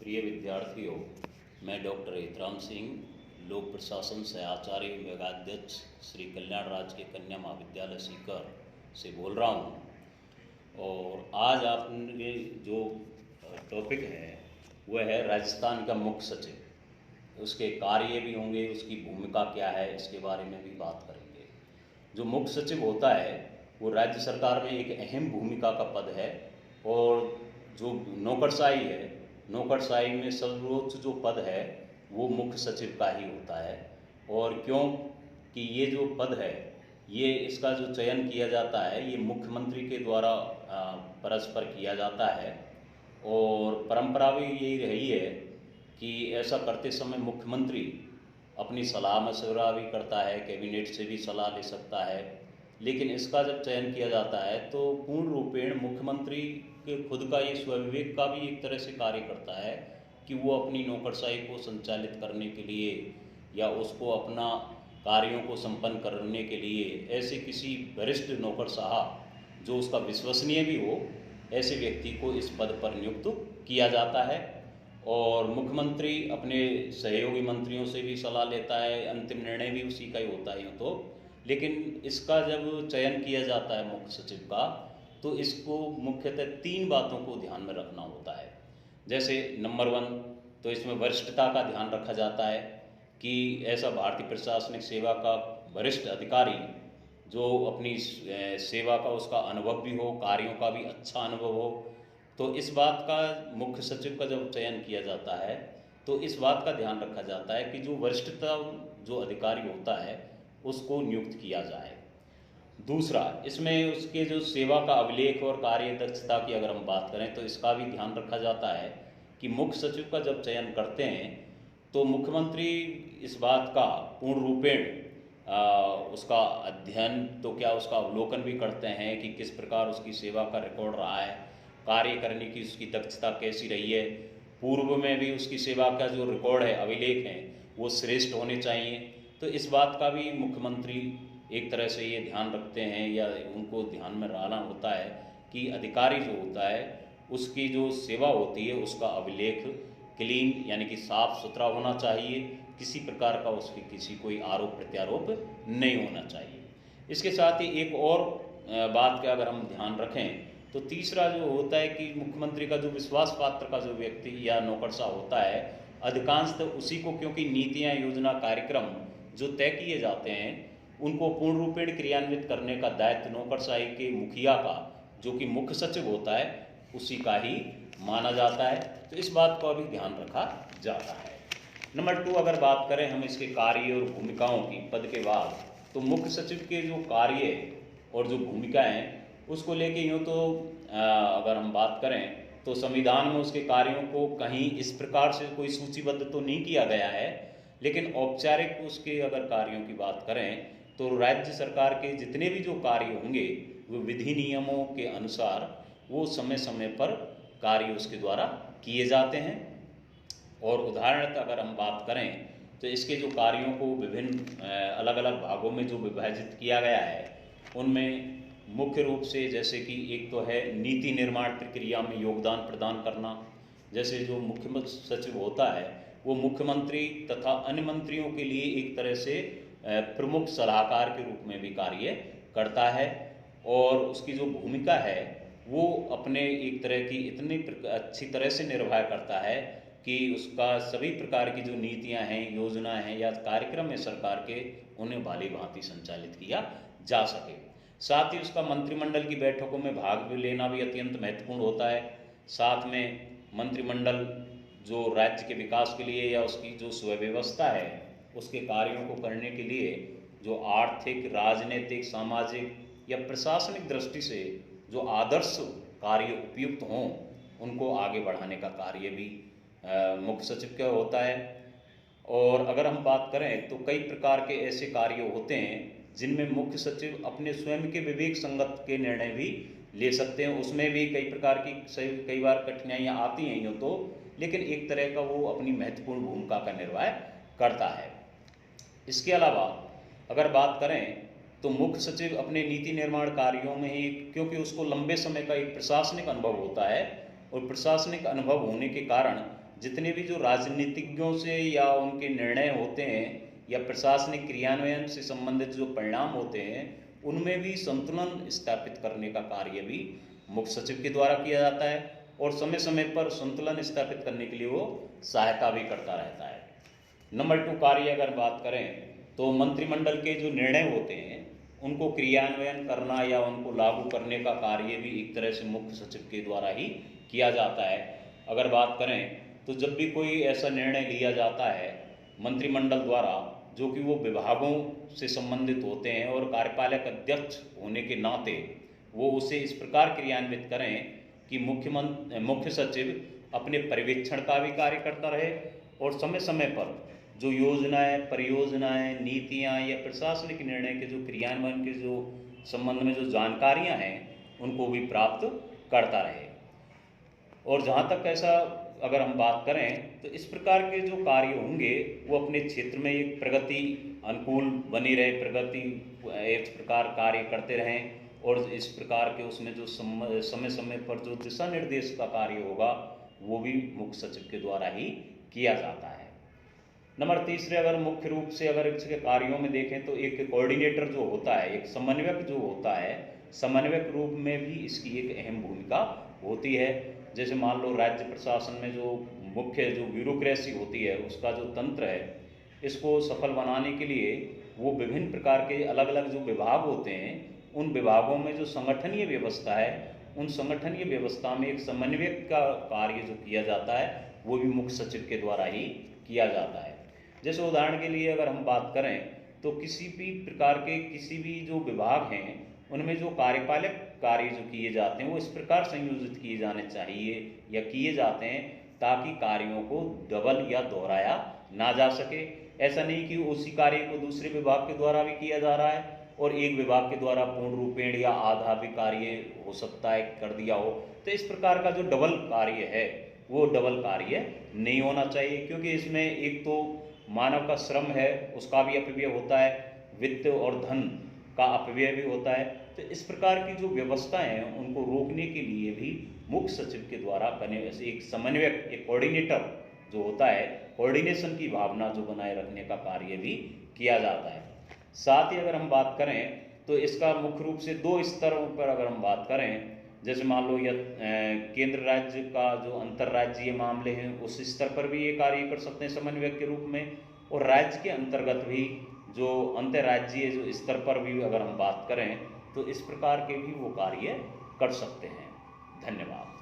प्रिय विद्यार्थियों, मैं डॉक्टर हितराम सिंह, लोक प्रशासन से आचार्य विभागाध्यक्ष श्री कल्याण राज के कन्या महाविद्यालय सीकर से बोल रहा हूँ। और आज आपने जो टॉपिक है वह है राजस्थान का मुख्य सचिव। उसके कार्य भी होंगे, उसकी भूमिका क्या है, इसके बारे में भी बात करेंगे। जो मुख्य सचिव होता है वो राज्य सरकार में एक अहम भूमिका का पद है। और जो नौकरशाही है, नौकरशाही में सर्वोच्च जो पद है वो मुख्य सचिव का ही होता है। और क्यों कि ये जो पद है, ये इसका जो चयन किया जाता है ये मुख्यमंत्री के द्वारा परस्पर किया जाता है। और परंपरा भी यही रही है कि ऐसा करते समय मुख्यमंत्री अपनी सलाह मशवरा भी करता है, कैबिनेट से भी सलाह ले सकता है। लेकिन इसका जब चयन किया जाता है तो पूर्ण रूपेण मुख्यमंत्री के खुद का ये स्वविवेक का भी एक तरह से कार्य करता है कि वो अपनी नौकरशाही को संचालित करने के लिए या उसको अपना कार्यों को संपन्न करने के लिए ऐसे किसी वरिष्ठ नौकरशाह जो उसका विश्वसनीय भी हो, ऐसे व्यक्ति को इस पद पर नियुक्त किया जाता है। और मुख्यमंत्री अपने सहयोगी मंत्रियों से भी सलाह लेता है, अंतिम निर्णय भी उसी का ही होता है तो। लेकिन इसका जब चयन किया जाता है मुख्य सचिव का, तो इसको मुख्यतः 3 बातों को ध्यान में रखना होता है। जैसे नंबर 1 तो इसमें वरिष्ठता का ध्यान रखा जाता है कि ऐसा भारतीय प्रशासनिक सेवा का वरिष्ठ अधिकारी जो अपनी सेवा का उसका अनुभव भी हो, कार्यों का भी अच्छा अनुभव हो। तो इस बात का मुख्य सचिव का जब चयन किया जाता है तो इस बात का ध्यान रखा जाता है कि जो वरिष्ठता जो अधिकारी होता है उसको नियुक्त किया जाए। दूसरा, इसमें उसके जो सेवा का अभिलेख और कार्य दक्षता की अगर हम बात करें तो इसका भी ध्यान रखा जाता है कि मुख्य सचिव का जब चयन करते हैं तो मुख्यमंत्री इस बात का पूर्ण रूपेण उसका अध्ययन तो क्या उसका अवलोकन भी करते हैं कि किस प्रकार उसकी सेवा का रिकॉर्ड रहा है, कार्य करने की उसकी दक्षता कैसी रही है, पूर्व में भी उसकी सेवा का जो रिकॉर्ड है, अभिलेख हैं, वो श्रेष्ठ होने चाहिए। तो इस बात का भी मुख्यमंत्री एक तरह से ये ध्यान रखते हैं या उनको ध्यान में रहना होता है कि अधिकारी जो होता है उसकी जो सेवा होती है उसका अभिलेख क्लीन यानी कि साफ सुथरा होना चाहिए, किसी प्रकार का उसकी किसी कोई आरोप प्रत्यारोप नहीं होना चाहिए। इसके साथ ही एक और बात का अगर हम ध्यान रखें तो तीसरा जो होता है कि मुख्यमंत्री का जो विश्वास पात्र का जो व्यक्ति या नौकरशाह होता है, अधिकांशतः उसी को, क्योंकि नीतियाँ, योजना, कार्यक्रम जो तय किए जाते हैं उनको पूर्ण रूपेण क्रियान्वित करने का दायित्व नौकरशाही के मुखिया का, जो कि मुख्य सचिव होता है, उसी का ही माना जाता है। तो इस बात का भी ध्यान रखा जाता है। नंबर 2 अगर बात करें हम इसके कार्य और भूमिकाओं की पद के बाद, तो मुख्य सचिव के जो कार्य और जो भूमिका हैं उसको लेके यूँ तो अगर हम बात करें तो संविधान में उसके कार्यों को कहीं इस प्रकार से कोई सूचीबद्ध तो नहीं किया गया है। लेकिन औपचारिक उसके अगर कार्यों की बात करें तो राज्य सरकार के जितने भी जो कार्य होंगे वो विधि नियमों के अनुसार वो समय समय पर कार्य उसके द्वारा किए जाते हैं। और उदाहरणतः अगर हम बात करें तो इसके जो कार्यों को विभिन्न अलग अलग भागों में जो विभाजित किया गया है उनमें मुख्य रूप से जैसे कि एक तो है नीति निर्माण प्रक्रिया में योगदान प्रदान करना। जैसे जो मुख्य सचिव होता है वो मुख्यमंत्री तथा अन्य मंत्रियों के लिए एक तरह से प्रमुख सलाहकार के रूप में भी कार्य करता है। और उसकी जो भूमिका है वो अपने एक तरह की इतनी अच्छी तरह से निर्वाह करता है कि उसका सभी प्रकार की जो नीतियां हैं, योजना हैं या कार्यक्रम है सरकार के, उन्हें भली भांति संचालित किया जा सके। साथ ही उसका मंत्रिमंडल की बैठकों में भाग लेना भी अत्यंत महत्वपूर्ण होता है। साथ में मंत्रिमंडल जो राज्य के विकास के लिए या उसकी जो सुव्यवस्था है उसके कार्यों को करने के लिए जो आर्थिक, राजनीतिक, सामाजिक या प्रशासनिक दृष्टि से जो आदर्श कार्य उपयुक्त हों उनको आगे बढ़ाने का कार्य भी मुख्य सचिव का होता है। और अगर हम बात करें तो कई प्रकार के ऐसे कार्य होते हैं जिनमें मुख्य सचिव अपने स्वयं के विवेक संगत के निर्णय भी ले सकते हैं। उसमें भी कई प्रकार की कई बार कठिनाइयाँ आती हैं यूँ तो, लेकिन एक तरह का वो अपनी महत्वपूर्ण भूमिका का निर्वाह करता है। इसके अलावा अगर बात करें तो मुख्य सचिव अपने नीति निर्माण कार्यों में ही, क्योंकि उसको लंबे समय का एक प्रशासनिक अनुभव होता है और प्रशासनिक अनुभव होने के कारण जितने भी जो राजनीतिज्ञों से या उनके निर्णय होते हैं या प्रशासनिक क्रियान्वयन से संबंधित जो परिणाम होते हैं, उनमें भी संतुलन स्थापित करने का कार्य भी मुख्य सचिव के द्वारा किया जाता है और समय समय पर संतुलन स्थापित करने के लिए वो सहायता भी करता रहता है। नंबर 2 कार्य अगर बात करें तो मंत्रिमंडल के जो निर्णय होते हैं उनको क्रियान्वयन करना या उनको लागू करने का कार्य भी एक तरह से मुख्य सचिव के द्वारा ही किया जाता है। अगर बात करें तो जब भी कोई ऐसा निर्णय लिया जाता है मंत्रिमंडल द्वारा जो कि वो विभागों से संबंधित होते हैं और कार्यपालक अध्यक्ष होने के नाते वो उसे इस प्रकार क्रियान्वित करें कि मुख्य सचिव अपने पर्यवेक्षण का भी कार्य करता रहे और समय समय पर जो योजनाएं, परियोजनाएं, नीतियां या प्रशासनिक निर्णय के जो क्रियान्वयन के जो संबंध में जो जानकारियां हैं उनको भी प्राप्त करता रहे। और जहाँ तक ऐसा अगर हम बात करें तो इस प्रकार के जो कार्य होंगे वो अपने क्षेत्र में एक प्रगति अनुकूल बनी रहे, प्रगति एक प्रकार कार्य करते रहें और इस प्रकार के उसमें जो समय समय पर जो दिशा निर्देश का कार्य होगा वो भी मुख्य सचिव के द्वारा ही किया जाता है। नंबर 3 अगर मुख्य रूप से अगर इसके कार्यों में देखें तो एक कोऑर्डिनेटर जो होता है, एक समन्वयक जो होता है, समन्वयक रूप में भी इसकी एक अहम भूमिका होती है। जैसे मान लो राज्य प्रशासन में जो मुख्य जो ब्यूरोक्रेसी होती है उसका जो तंत्र है, इसको सफल बनाने के लिए वो विभिन्न प्रकार के अलग अलग जो विभाग होते हैं उन विभागों में जो संगठनीय व्यवस्था है उन संगठनीय व्यवस्था में एक समन्वयक का कार्य जो किया जाता है वो भी मुख्य सचिव के द्वारा ही किया जाता है। जैसे उदाहरण के लिए अगर हम बात करें तो किसी भी प्रकार के किसी भी जो विभाग हैं उनमें जो कार्यपालक कार्य जो किए जाते हैं वो इस प्रकार संयोजित किए जाने चाहिए या किए जाते हैं ताकि कार्यों को डबल या दोहराया ना जा सके। ऐसा नहीं कि उसी कार्य को दूसरे विभाग के द्वारा भी किया जा रहा है और एक विभाग के द्वारा पूर्ण रूपेण या आधा भी कार्य हो सकता है कर दिया हो। तो इस प्रकार का जो डबल कार्य है वो डबल कार्य नहीं होना चाहिए, क्योंकि इसमें एक तो मानव का श्रम है उसका भी अपव्यय होता है, वित्त और धन का अपव्यय भी होता है। तो इस प्रकार की जो व्यवस्थाएं हैं उनको रोकने के लिए भी मुख्य सचिव के द्वारा एक समन्वयक, एक कोऑर्डिनेटर जो होता है, कोऑर्डिनेशन की भावना जो बनाए रखने का कार्य भी किया जाता है। साथ ही अगर हम बात करें तो इसका मुख्य रूप से 2 स्तरों पर अगर हम बात करें, जैसे मान लो केंद्र राज्य का जो अंतर्राज्यीय मामले हैं उस स्तर पर भी ये कार्य कर सकते हैं समन्वयक के रूप में, और राज्य के अंतर्गत भी जो अंतर्राज्यीय जो स्तर पर भी अगर हम बात करें तो इस प्रकार के भी वो कार्य कर सकते हैं। धन्यवाद।